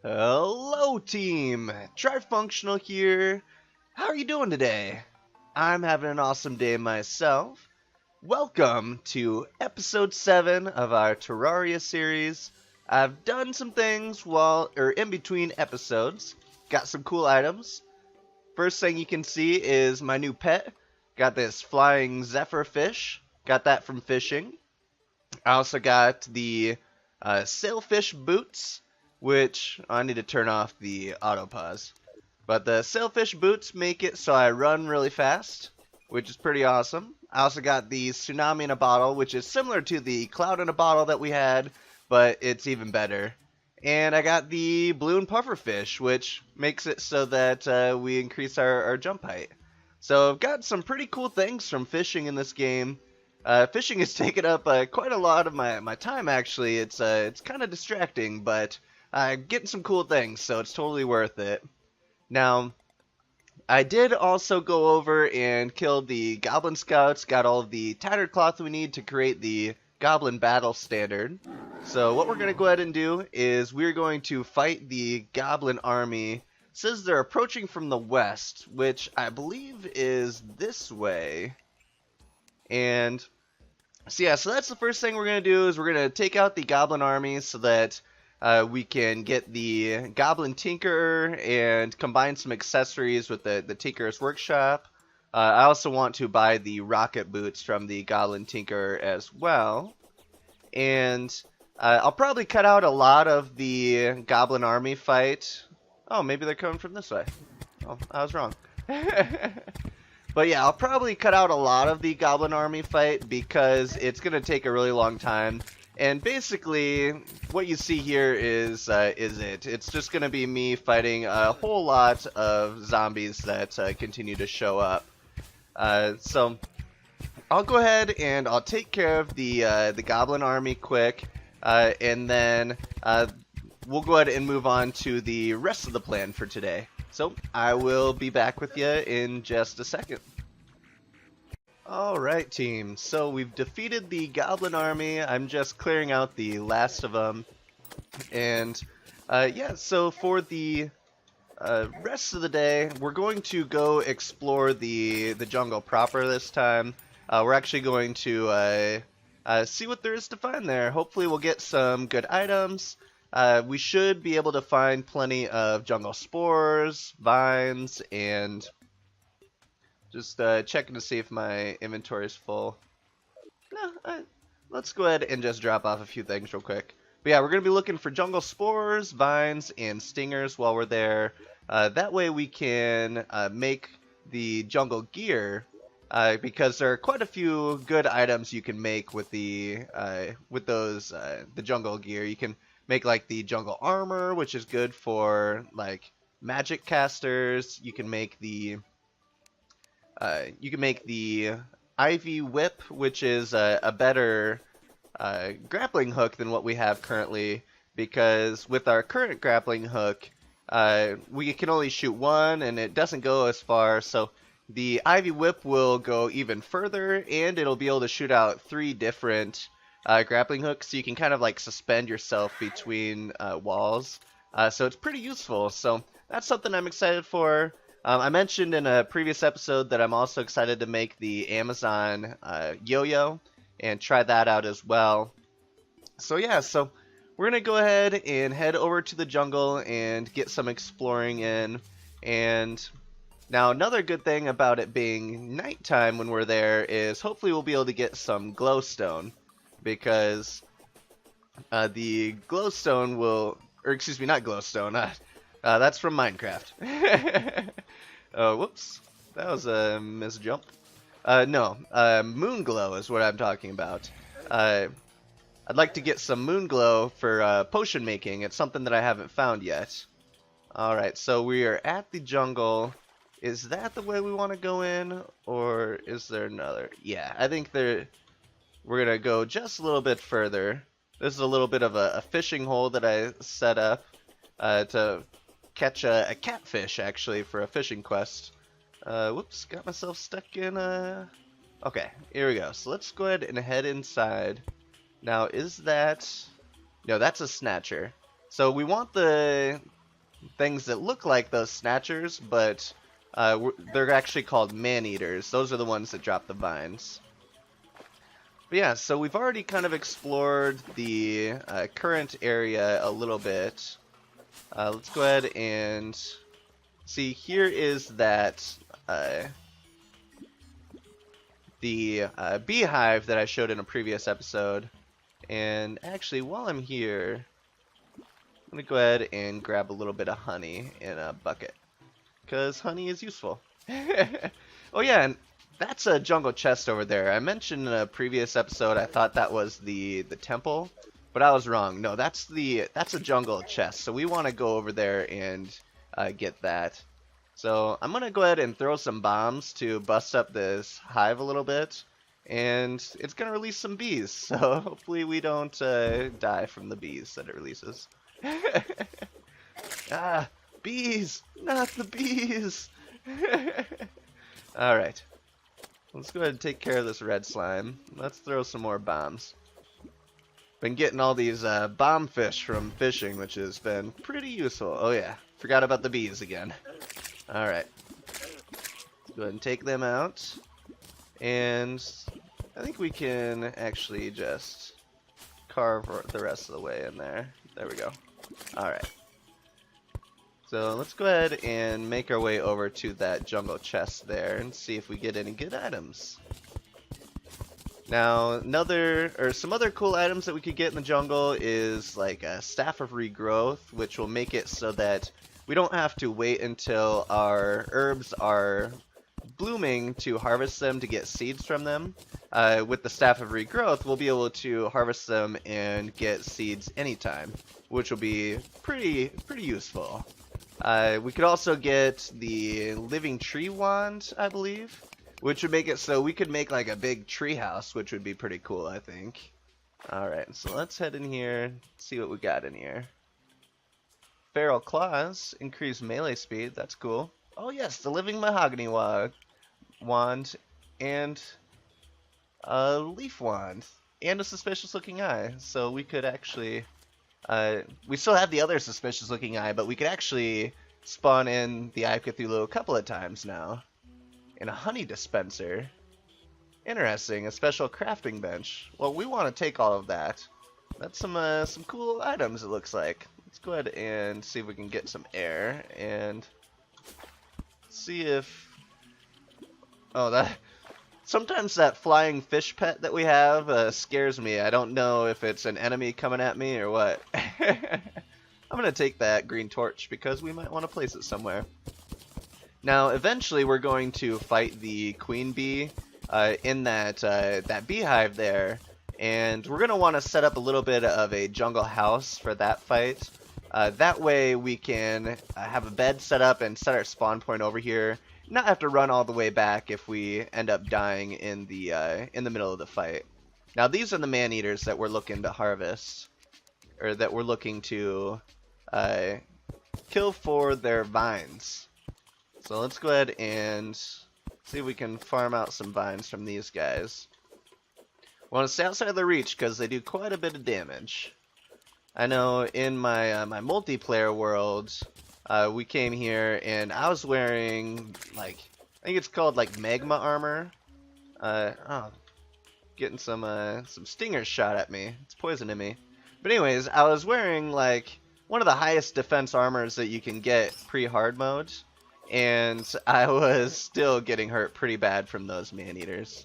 Hello team, Trifunctional here. How are you doing today? I'm having an awesome day myself. Welcome to episode 7 of our Terraria series. I've done some things in between episodes. Got some cool items. First thing you can see is my new pet. Got this flying zephyr fish. Got that from fishing. I also got the sailfish boots, which I need to turn off the auto pause. But the sailfish boots make it so I run really fast, which is pretty awesome. I also got the tsunami in a bottle, which is similar to the cloud in a bottle that we had, but it's even better. And I got the balloon pufferfish, which makes it so that we increase our jump height. So I've got some pretty cool things from fishing in this game. Fishing has taken up quite a lot of my time, actually. It's kind of distracting, but getting some cool things, so it's totally worth it. Now, I did also go over and kill the Goblin Scouts, got all of the tattered cloth we need to create the Goblin Battle Standard. So what we're going to go ahead and do is we're going to fight the Goblin Army. It says they're approaching from the west, which I believe is this way. And so that's the first thing we're going to do is we're going to take out the Goblin Army so that we can get the Goblin Tinkerer and combine some accessories with the Tinkerer's Workshop. I also want to buy the rocket boots from the Goblin Tinkerer as well. And I'll probably cut out a lot of the Goblin Army fight. Oh, maybe they're coming from this way. Oh, I was wrong. But yeah, I'll probably cut out a lot of the Goblin Army fight because it's going to take a really long time. And basically, what you see here is it. It's just going to be me fighting a whole lot of zombies that continue to show up. So I'll go ahead and I'll take care of the Goblin Army quick, and then we'll go ahead and move on to the rest of the plan for today. So I will be back with you in just a second. Alright team, so we've defeated the Goblin Army. I'm just clearing out the last of them. And yeah, so for the rest of the day, we're going to go explore the jungle proper this time. We're actually going to see what there is to find there. Hopefully we'll get some good items. We should be able to find plenty of jungle spores, vines, and just checking to see if my inventory is full. No, let's go ahead and just drop off a few things real quick. But yeah, we're going to be looking for jungle spores, vines, and stingers while we're there. That way we can make the jungle gear, because there are quite a few good items you can make with the jungle gear. You can make like the jungle armor, which is good for like magic casters. You can make the Ivy Whip, which is a better grappling hook than what we have currently, because with our current grappling hook, we can only shoot one and it doesn't go as far, so the Ivy Whip will go even further, and it'll be able to shoot out 3 different grappling hooks, so you can kind of like suspend yourself between walls. So it's pretty useful, so that's something I'm excited for. I mentioned in a previous episode that I'm also excited to make the Amazon yo-yo and try that out as well. So yeah, so we're going to go ahead and head over to the jungle and get some exploring in. And now another good thing about it being nighttime when we're there is hopefully we'll be able to get some glowstone, because the glowstone will, or excuse me, not glowstone, that's from Minecraft. Oh, whoops. That was a misjump. No, moon glow is what I'm talking about. I'd like to get some moon glow for potion making. It's something that I haven't found yet. Alright, so we are at the jungle. Is that the way we want to go in, or is there another? Yeah, I think we're going to go just a little bit further. This is a little bit of a fishing hole that I set up to catch a catfish, actually, for a fishing quest. Whoops, got myself stuck in Okay, here we go. So let's go ahead and head inside. Now, is that... No, that's a snatcher. So we want the things that look like those snatchers, but they're actually called man-eaters. Those are the ones that drop the vines. But yeah, so we've already kind of explored the current area a little bit. Let's go ahead and see. Here is that the beehive that I showed in a previous episode. And actually, while I'm here, I'm going to go ahead and grab a little bit of honey in a bucket, because honey is useful. Oh yeah, and that's a jungle chest over there. I mentioned in a previous episode I thought that was the temple, but I was wrong. No, that's a jungle chest. So we want to go over there and get that. So I'm gonna go ahead and throw some bombs to bust up this hive a little bit, and it's gonna release some bees. So hopefully we don't die from the bees that it releases. Ah, bees, not the bees. All right. Let's go ahead and take care of this red slime. Let's throw some more bombs. Been getting all these bomb fish from fishing, which has been pretty useful. Oh yeah, forgot about the bees again. Alright. Let's go ahead and take them out. And I think we can actually just carve the rest of the way in there. There we go. Alright. So let's go ahead and make our way over to that jungle chest there and see if we get any good items. Now, some other cool items that we could get in the jungle is like a staff of regrowth, which will make it so that we don't have to wait until our herbs are blooming to harvest them to get seeds from them. With the staff of regrowth, we'll be able to harvest them and get seeds anytime, which will be pretty useful. We could also get the living tree wand, I believe, which would make it so we could make like a big tree house, which would be pretty cool, I think. Alright, so let's head in here, see what we got in here. Feral claws, increase melee speed, that's cool. Oh yes, the living mahogany wand, and a leaf wand, and a suspicious looking eye. So we could actually, we still have the other suspicious looking eye, but we could actually spawn in the Eye of Cthulhu a couple of times now. And a honey dispenser. Interesting, a special crafting bench. Well, we want to take all of that. That's some cool items, it looks like. Let's go ahead and see if we can get some air and see if... Oh, sometimes that flying fish pet that we have scares me. I don't know if it's an enemy coming at me or what. I'm going to take that green torch because we might want to place it somewhere. Now, eventually we're going to fight the queen bee in that beehive there. And we're going to want to set up a little bit of a jungle house for that fight. That way we can have a bed set up and set our spawn point over here. Not have to run all the way back if we end up dying in the middle of the fight. Now these are the man-eaters that we're looking to harvest, or that we're looking to kill for their vines. So let's go ahead and see if we can farm out some vines from these guys. Want to stay outside of the reach because they do quite a bit of damage. I know in my my multiplayer world, we came here and I was wearing like, I think it's called like magma armor. Getting some stingers shot at me. It's poisoning me. But anyways, I was wearing like one of the highest defense armors that you can get pre-hard mode, and I was still getting hurt pretty bad from those man-eaters.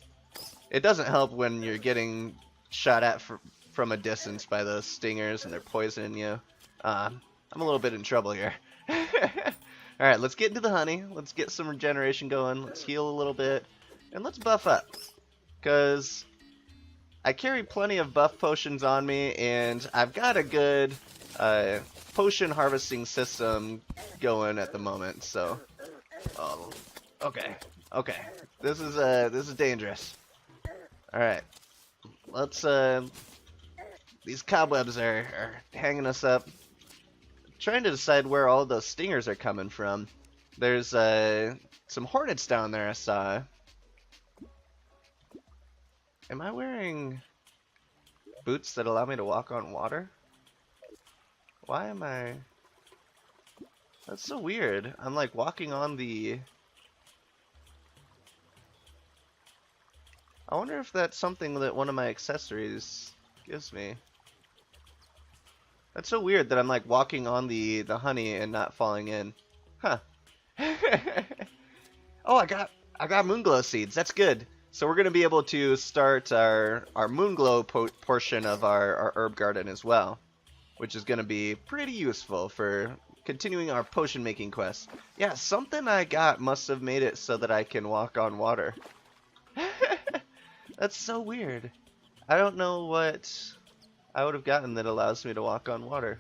It doesn't help when you're getting shot at from a distance by those stingers and they're poisoning you. I'm a little bit in trouble here. Alright, let's get into the honey. Let's get some regeneration going. Let's heal a little bit. And let's buff up. Because I carry plenty of buff potions on me, and I've got a good potion harvesting system going at the moment. So, okay. This is dangerous. Alright. Let's these cobwebs are hanging us up. I'm trying to decide where all those stingers are coming from. There's some hornets down there I saw. Am I wearing boots that allow me to walk on water? Why am I... That's so weird. I'm like walking on the... I wonder if that's something that one of my accessories gives me. That's so weird that I'm like walking on the honey and not falling in. Huh. Oh, I got moonglow seeds. That's good. So we're gonna be able to start our moonglow portion of our herb garden as well, which is gonna be pretty useful for continuing our potion making quest. Yeah, something I got must have made it so that I can walk on water. That's so weird. I don't know what I would have gotten that allows me to walk on water.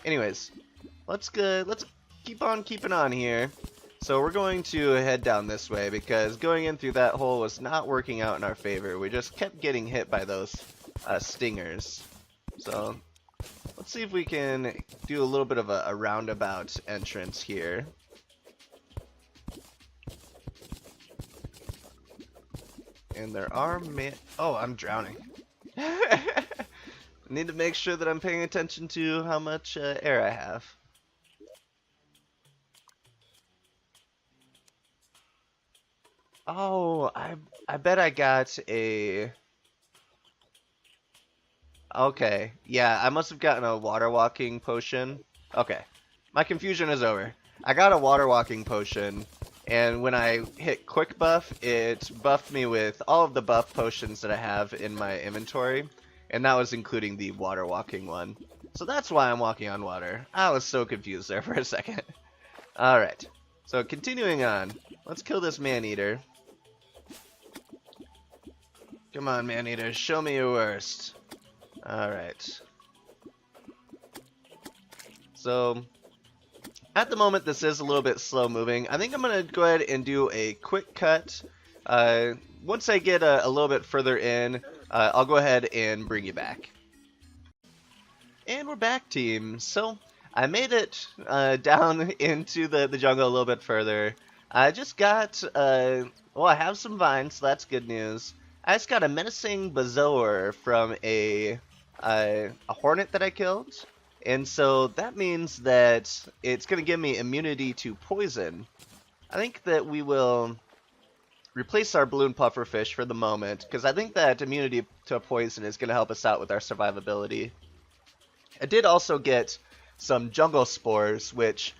Anyways, let's keep on keeping on here. So we're going to head down this way because going in through that hole was not working out in our favor. We just kept getting hit by those stingers. So let's see if we can do a little bit of a roundabout entrance here. And there are oh, I'm drowning. I need to make sure that I'm paying attention to how much air I have. Oh, I bet I got a... Okay, yeah, I must have gotten a water walking potion. Okay, my confusion is over. I got a water walking potion, and when I hit quick buff, it buffed me with all of the buff potions that I have in my inventory, and that was including the water walking one. So that's why I'm walking on water. I was so confused there for a second. Alright, so continuing on, let's kill this man-eater. Come on, man-eater, show me your worst. Alright. So, at the moment, this is a little bit slow moving. I think I'm going to go ahead and do a quick cut. Once I get a little bit further in, I'll go ahead and bring you back. And we're back, team. So, I made it down into the jungle a little bit further. I just got, well, I have some vines, so that's good news. I just got a menacing bezoar from a hornet that I killed. And so that means that it's going to give me immunity to poison. I think that we will replace our balloon pufferfish for the moment, because I think that immunity to poison is going to help us out with our survivability. I did also get some jungle spores, which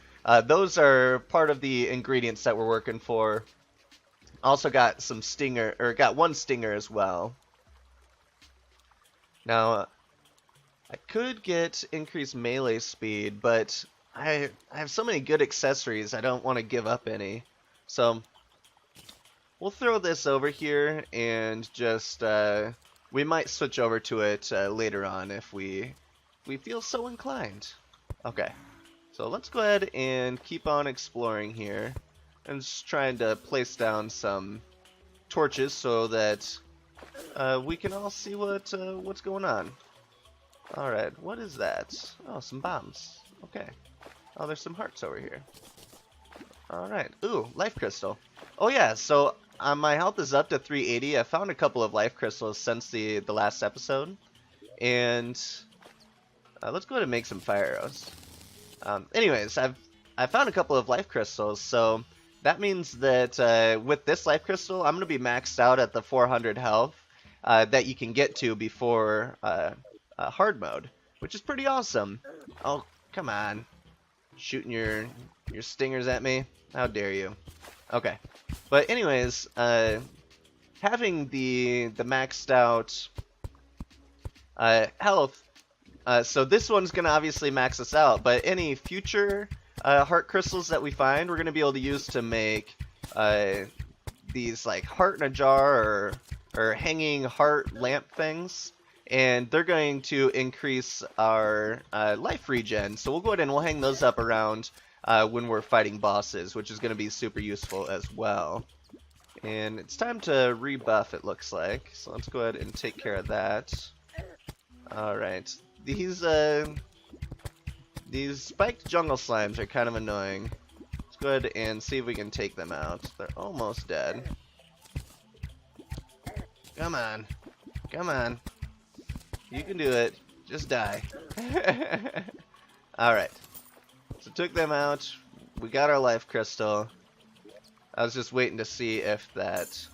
those are part of the ingredients that we're working for. Also got some stinger, or got one stinger as well. Now, I could get increased melee speed, but I have so many good accessories, I don't want to give up any. So, we'll throw this over here, and just, we might switch over to it later on if we feel so inclined. Okay, so let's go ahead and keep on exploring here. I'm just trying to place down some torches so that we can all see what's going on. Alright, what is that? Oh, some bombs. Okay. Oh, there's some hearts over here. Alright. Ooh, life crystal. Oh yeah, so my health is up to 380. I found a couple of life crystals since the last episode. And let's go ahead and make some fire arrows. Anyways, I found a couple of life crystals, so that means that with this life crystal, I'm going to be maxed out at the 400 health that you can get to before hard mode, which is pretty awesome. Oh, come on. Shooting your stingers at me? How dare you. Okay. But anyways, having the maxed out health, so this one's going to obviously max us out, but any future heart crystals that we find, we're going to be able to use to make these like heart in a jar or hanging heart lamp things, and they're going to increase our life regen. So we'll go ahead and we'll hang those up around when we're fighting bosses, which is going to be super useful as well. And it's time to rebuff, it looks like. So let's go ahead and take care of that. Alright. These spiked jungle slimes are kind of annoying. Let's go ahead and see if we can take them out. They're almost dead. Come on. Come on. You can do it. Just die. Alright. So took them out. We got our life crystal. I was just waiting to see if that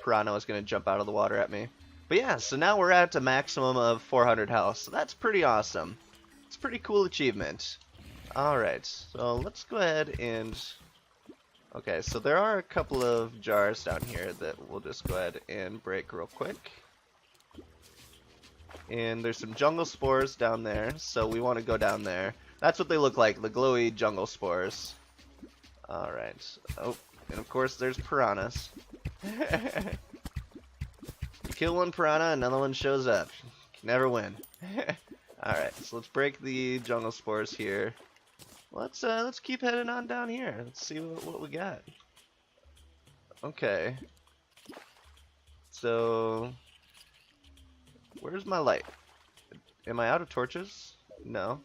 piranha was going to jump out of the water at me. But yeah, so now we're at a maximum of 400 health. So that's pretty awesome. It's a pretty cool achievement. Alright, so let's go ahead and... Okay, so there are a couple of jars down here that we'll just go ahead and break real quick. And there's some jungle spores down there, so we want to go down there. That's what they look like, the glowy jungle spores. Alright. Oh, and of course there's piranhas. You kill one piranha, another one shows up. You can never win. Alright, so let's break the jungle spores here. Let's keep heading on down here. Let's see what we got. Okay. So where's my light? Am I out of torches? No.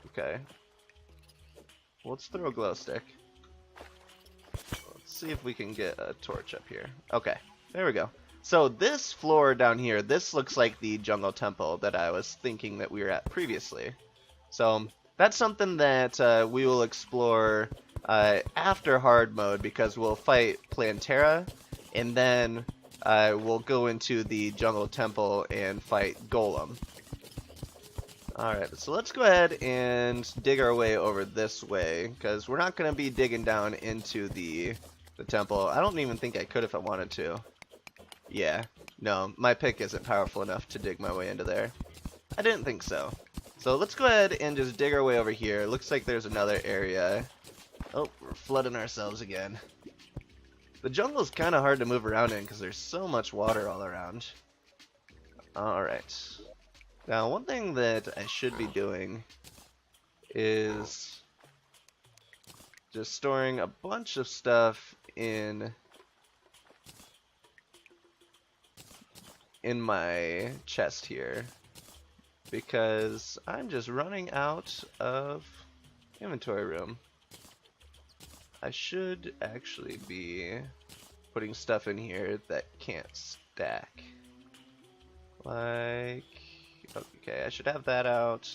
Okay. Well, let's throw a glow stick. Let's see if we can get a torch up here. Okay, there we go. So this floor down here, this looks like the jungle temple that I was thinking that we were at previously. So that's something that we will explore after hard mode, because we'll fight Plantera, and then we'll go into the jungle temple and fight Golem. Alright, so let's go ahead and dig our way over this way, because we're not going to be digging down into the temple. I don't even think I could if I wanted to. Yeah, no, my pick isn't powerful enough to dig my way into there. I didn't think so. So let's go ahead and just dig our way over here. Looks like there's another area. Oh, we're flooding ourselves again. The jungle's kind of hard to move around in because there's so much water all around. Alright. Now, one thing that I should be doing is just storing a bunch of stuff in my chest here, because I'm just running out of inventory room. I should actually be putting stuff in here that can't stack. Like, okay, I should have that out.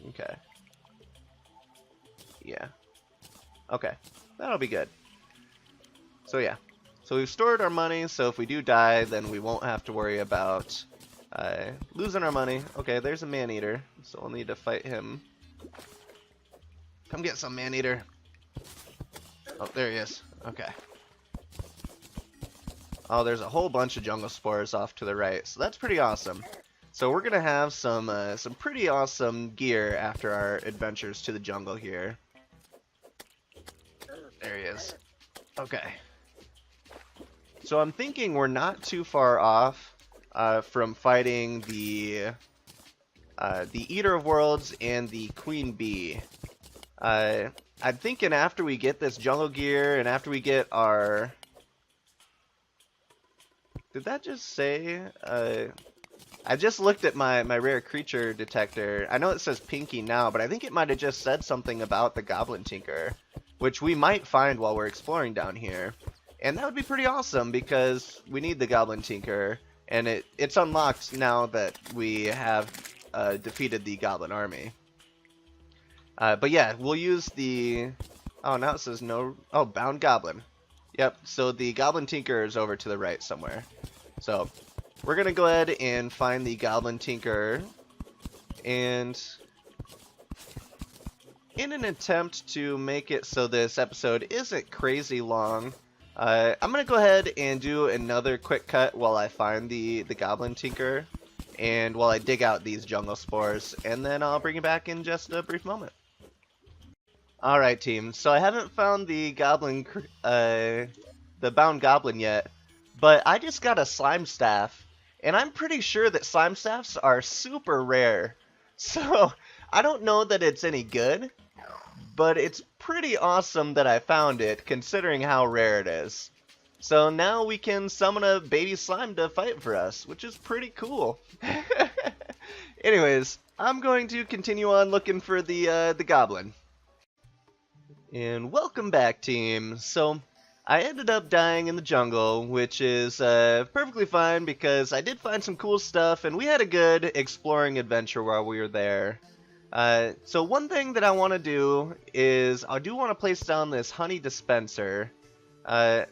Okay. Yeah. Okay, that'll be good. So yeah, so we've stored our money, so if we do die, then we won't have to worry about losing our money. Okay, there's a man-eater, so we'll need to fight him. Come get some, man-eater. Oh, there he is. Okay. Oh, there's a whole bunch of jungle spores off to the right, so that's pretty awesome. So we're gonna have some pretty awesome gear after our adventures to the jungle here. There he is. Okay. So I'm thinking we're not too far off from fighting the Eater of Worlds and the Queen Bee. I'm thinking after we get this jungle gear and after we get our... Did that just say... I just looked at my rare creature detector. I know it says Pinky now, but I think it might have just said something about the Goblin Tinker, which we might find while we're exploring down here. And that would be pretty awesome, because we need the Goblin Tinker, and it's unlocked now that we have defeated the Goblin Army. But yeah, we'll use the... Oh, now it says no... Oh, Bound Goblin. Yep, so the Goblin Tinker is over to the right somewhere. So, we're going to go ahead and find the Goblin Tinker, and in an attempt to make it so this episode isn't crazy long, I'm going to go ahead and do another quick cut while I find the Goblin Tinker, and while I dig out these jungle spores, and then I'll bring you back in just a brief moment. Alright team, so I haven't found the Bound Goblin yet, but I just got a Slime Staff, and I'm pretty sure that Slime Staffs are super rare. So, I don't know that it's any good, but it's pretty awesome that I found it, considering how rare it is. So now we can summon a baby slime to fight for us, which is pretty cool. Anyways, I'm going to continue on looking for the goblin. And welcome back, team. So, I ended up dying in the jungle, which is perfectly fine because I did find some cool stuff and we had a good exploring adventure while we were there. So one thing that I want to do is I do want to place down this honey dispenser. I'm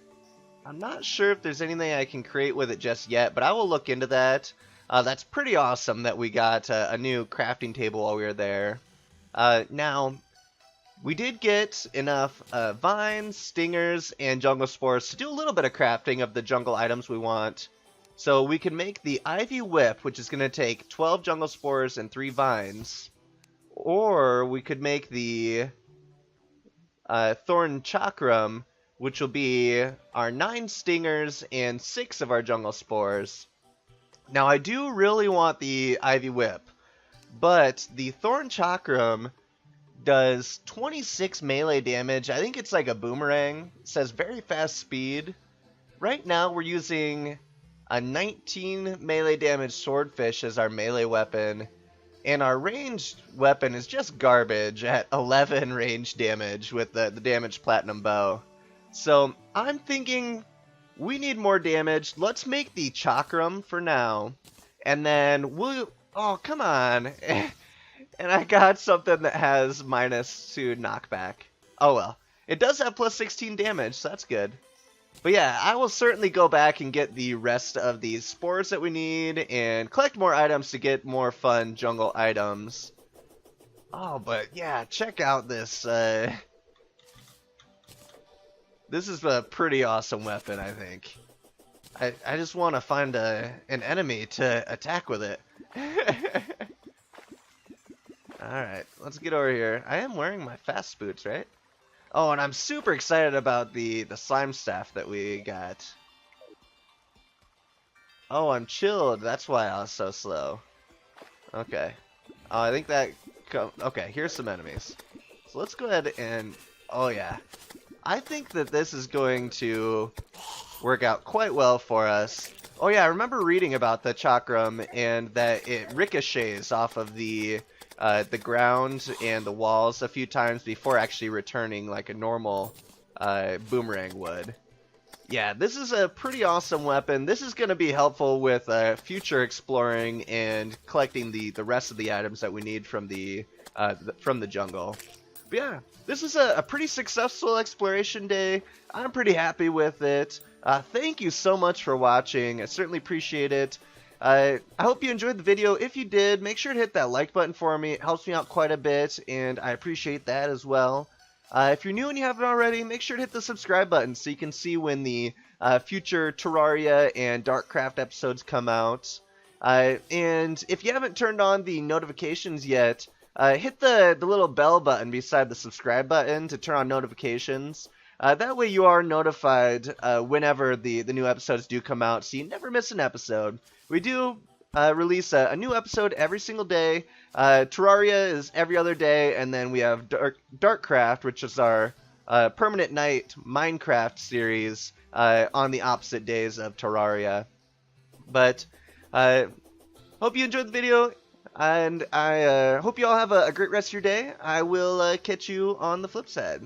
not sure if there's anything I can create with it just yet, but I will look into that. That's pretty awesome that we got a new crafting table while we were there. Now, we did get enough vines, stingers, and jungle spores to do a little bit of crafting of the jungle items we want. So we can make the ivy whip, which is going to take 12 jungle spores and 3 vines. Or we could make the thorn chakram, which will be our 9 stingers and 6 of our jungle spores. Now I do really want the ivy whip, but the thorn chakram does 26 melee damage. I think it's like a boomerang. It says very fast speed. Right now we're using a 19 melee damage swordfish as our melee weapon, and our ranged weapon is just garbage at 11 range damage with the damaged platinum bow. So I'm thinking we need more damage. Let's make the chakram for now, and then we'll... Oh, come on. And I got something that has -2 knockback. Oh well. It does have plus 16 damage, so that's good. But yeah, I will certainly go back and get the rest of these spores that we need and collect more items to get more fun jungle items. Oh, but yeah, check out this. This is a pretty awesome weapon, I think. I just want to find an enemy to attack with it. Alright, let's get over here. I am wearing my fast boots, right? Oh, and I'm super excited about the slime staff that we got. Oh, I'm chilled. That's why I was so slow. Okay. Oh, I think that... Okay, here's some enemies. So let's go ahead and... Oh, yeah. I think that this is going to work out quite well for us. Oh, yeah, I remember reading about the chakram and that it ricochets off of the ground and the walls a few times before actually returning like a normal boomerang would. Yeah, this is a pretty awesome weapon. This is going to be helpful with future exploring and collecting the rest of the items that we need from the jungle. But yeah, this is a pretty successful exploration day. I'm pretty happy with it. Thank you so much for watching. I certainly appreciate it. I hope you enjoyed the video. If you did, make sure to hit that like button for me. It helps me out quite a bit, and I appreciate that as well. If you're new and you haven't already, make sure to hit the subscribe button so you can see when the future Terraria and Darkcraft episodes come out. And if you haven't turned on the notifications yet, hit the little bell button beside the subscribe button to turn on notifications. That way you are notified whenever the new episodes do come out, so you never miss an episode. We do release a new episode every single day. Terraria is every other day, and then we have Darkcraft, which is our permanent night Minecraft series on the opposite days of Terraria. But hope you enjoyed the video, and I hope you all have a great rest of your day. I will catch you on the flip side.